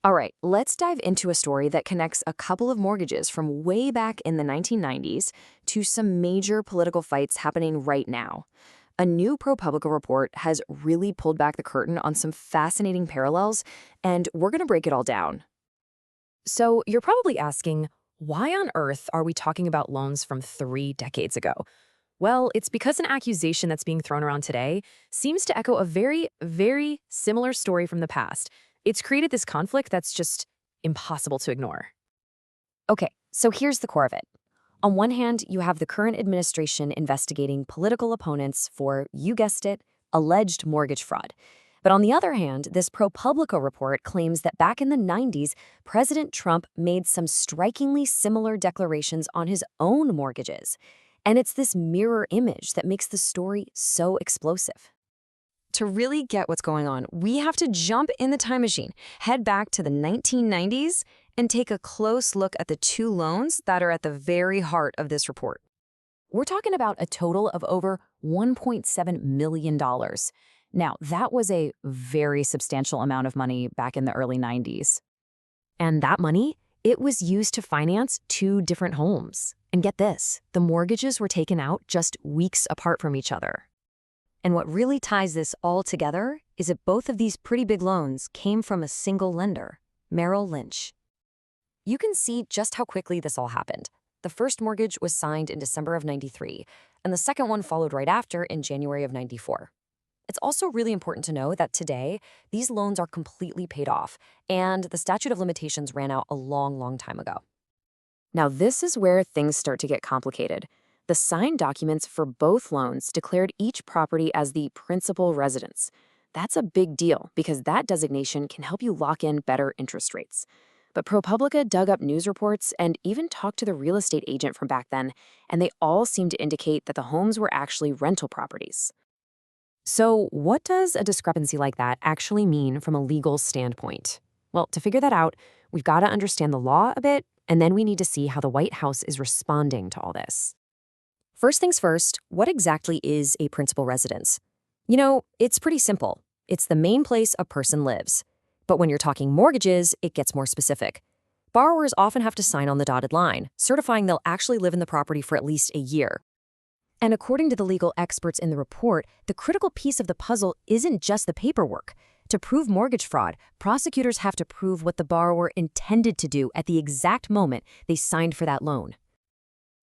All right, let's dive into a story that connects a couple of mortgages from way back in the 1990s to some major political fights happening right now. A new ProPublica report has really pulled back the curtain on some fascinating parallels, and we're going to break it all down. So you're probably asking, why on earth are we talking about loans from 3 decades ago? Well, it's because an accusation that's being thrown around today seems to echo a very, very similar story from the past. It's created this conflict that's just impossible to ignore. Okay, so here's the core of it. On one hand, you have the current administration investigating political opponents for, you guessed it, alleged mortgage fraud. But on the other hand, this ProPublica report claims that back in the 90s, President Trump made some strikingly similar declarations on his own mortgages. And it's this mirror image that makes the story so explosive. To really get what's going on, we have to jump in the time machine, head back to the 1990s, and take a close look at the two loans that are at the very heart of this report. We're talking about a total of over $1.7 million. Now, that was a very substantial amount of money back in the early 90s. And that money, it was used to finance two different homes. And get this, the mortgages were taken out just weeks apart from each other. And what really ties this all together is that both of these pretty big loans came from a single lender, Merrill Lynch. You can see just how quickly this all happened. The first mortgage was signed in December of '93, and the second one followed right after in January of '94. It's also really important to know that today, these loans are completely paid off, and the statute of limitations ran out a long, long time ago. Now, this is where things start to get complicated. The signed documents for both loans declared each property as the principal residence. That's a big deal because that designation can help you lock in better interest rates. But ProPublica dug up news reports and even talked to the real estate agent from back then, and they all seem to indicate that the homes were actually rental properties. So, what does a discrepancy like that actually mean from a legal standpoint? Well, to figure that out, we've got to understand the law a bit, and then we need to see how the White House is responding to all this. First things first, what exactly is a principal residence? You know, it's pretty simple. It's the main place a person lives. But when you're talking mortgages, it gets more specific. Borrowers often have to sign on the dotted line, certifying they'll actually live in the property for at least a year. And according to the legal experts in the report, the critical piece of the puzzle isn't just the paperwork. To prove mortgage fraud, prosecutors have to prove what the borrower intended to do at the exact moment they signed for that loan.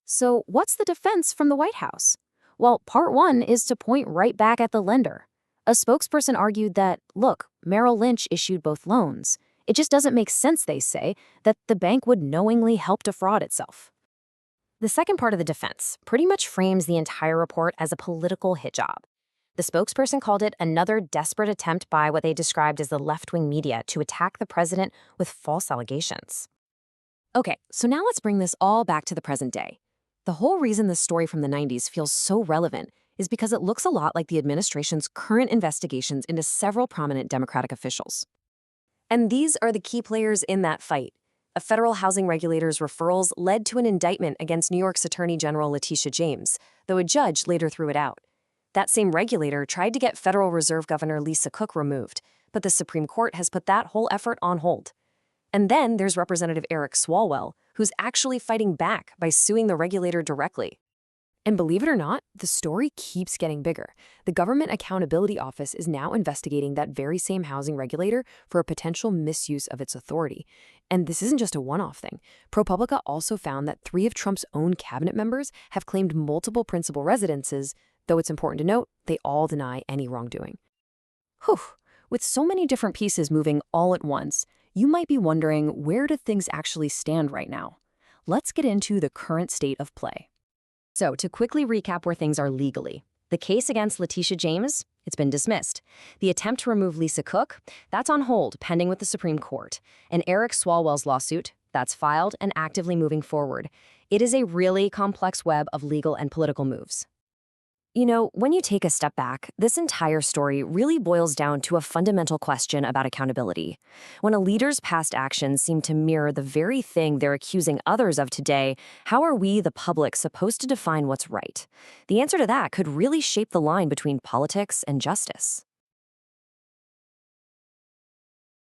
So what's the defense from the White House? Well, part one is to point right back at the lender. A spokesperson argued that, look, Merrill Lynch issued both loans. It just doesn't make sense, they say, that the bank would knowingly help defraud itself. The second part of the defense pretty much frames the entire report as a political hit job. The spokesperson called it another desperate attempt by what they described as the left-wing media to attack the president with false allegations. Okay, so now let's bring this all back to the present day. The whole reason this story from the 90s feels so relevant is because it looks a lot like the administration's current investigations into several prominent Democratic officials. And these are the key players in that fight. A federal housing regulator's referrals led to an indictment against New York's Attorney General Letitia James, though a judge later threw it out. That same regulator tried to get Federal Reserve Governor Lisa Cook removed, but the Supreme Court has put that whole effort on hold. And then there's Representative Eric Swalwell, who's actually fighting back by suing the regulator directly. And believe it or not, the story keeps getting bigger. The Government Accountability Office is now investigating that very same housing regulator for a potential misuse of its authority. And this isn't just a one-off thing. ProPublica also found that 3 of Trump's own cabinet members have claimed multiple principal residences, though it's important to note they all deny any wrongdoing. Whew, with so many different pieces moving all at once, you might be wondering, where do things actually stand right now? Let's get into the current state of play. So, to quickly recap where things are legally, the case against Letitia James, it's been dismissed. The attempt to remove Lisa Cook, that's on hold, pending with the Supreme Court. And Eric Swalwell's lawsuit, that's filed and actively moving forward. It is a really complex web of legal and political moves. You know, when you take a step back, this entire story really boils down to a fundamental question about accountability. When a leader's past actions seem to mirror the very thing they're accusing others of today, how are we, the public, supposed to define what's right? The answer to that could really shape the line between politics and justice.